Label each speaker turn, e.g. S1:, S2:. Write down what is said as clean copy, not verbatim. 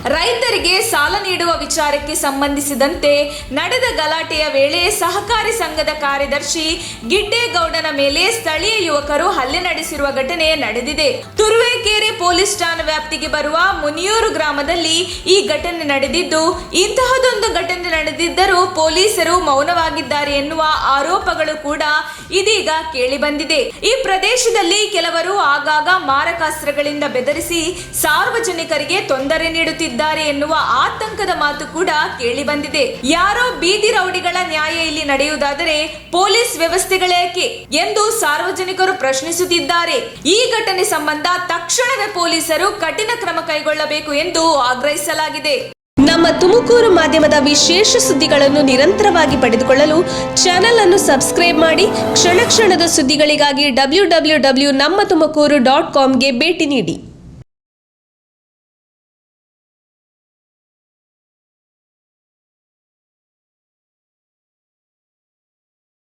S1: ರೈತರಿಗೆ ಸಾಲ ನೀಡುವ ವಿಚಾರಕ್ಕೆ ಸಂಬಂಧಿಸಿದಂತೆ ನಡೆದ ಗಲಾಟೆಯ ವೇಳೆ ಸಹಕಾರಿ ಸಂಘದ ಕಾರ್ಯದರ್ಶಿ ಗಿಡ್ಡೇಗೌಡನ ಮೇಲೆ ಸ್ಥಳೀಯ ಯುವಕರು ಹಲ್ಲೆ ನಡೆಸಿರುವ ಘಟನೆ ನಡೆದಿದೆ. ತುರುವೇಕೆರೆ ಪೊಲೀಸ್ ಠಾಣಾ ವ್ಯಾಪ್ತಿಗೆ ಬರುವ ಮುನಿಯೂರು ಗ್ರಾಮದಲ್ಲಿ ಈ ಘಟನೆ ನಡೆದಿದ್ದು, ಇಂತಹದೊಂದು ಘಟನೆ ನಡೆದಿದ್ದರೂ ಪೊಲೀಸರು ಮೌನವಾಗಿದ್ದಾರೆ ಎನ್ನುವ ಆರೋಪಗಳು ಕೂಡ ಇದೀಗ ಕೇಳಿಬಂದಿದೆ. ಈ ಪ್ರದೇಶದಲ್ಲಿ ಕೆಲವರು ಆಗಾಗ ಮಾರಕಾಸ್ತ್ರಗಳಿಂದ ಬೆದರಿಸಿ ಸಾರ್ವಜನಿಕರಿಗೆ ತೊಂದರೆ ನೀಡುತ್ತಿದ್ದಾರೆ ಎನ್ನುವ ಆತಂಕದ ಮಾತು ಕೂಡ ಕೇಳಿಬಂದಿದೆ. ಯಾರೋ ಬೀದಿ ರೌಡಿಗಳ ನ್ಯಾಯ ಇಲ್ಲಿ ನಡೆಯುವುದಾದರೆ ಪೊಲೀಸ್ ವ್ಯವಸ್ಥೆಗಳೇಕೆ ಎಂದು ಸಾರ್ವಜನಿಕರು ಪ್ರಶ್ನಿಸುತ್ತಿದ್ದಾರೆ. ಈ ಘಟನೆ ಸಂಬಂಧ ತಕ್ಷಣವೇ ಪೊಲೀಸರು ಕಠಿಣ ಕ್ರಮ ಕೈಗೊಳ್ಳಬೇಕು ಎಂದು ಆಗ್ರಹಿಸಲಾಗಿದೆ.
S2: ನಮ್ಮ ತುಮಕೂರು ಮಾಧ್ಯಮದ ವಿಶೇಷ ಸುದ್ದಿಗಳನ್ನು ನಿರಂತರವಾಗಿ ಪಡೆದುಕೊಳ್ಳಲು ಚಾನೆಲ್ ಅನ್ನು ಸಬ್ಸ್ಕ್ರೈಬ್ ಮಾಡಿ. ಕ್ಷಣ ಕ್ಷಣದ ಸುದ್ದಿಗಳಿಗಾಗಿ www.nammathumakuru.com ಗೆ ಭೇಟಿ ನೀಡಿ.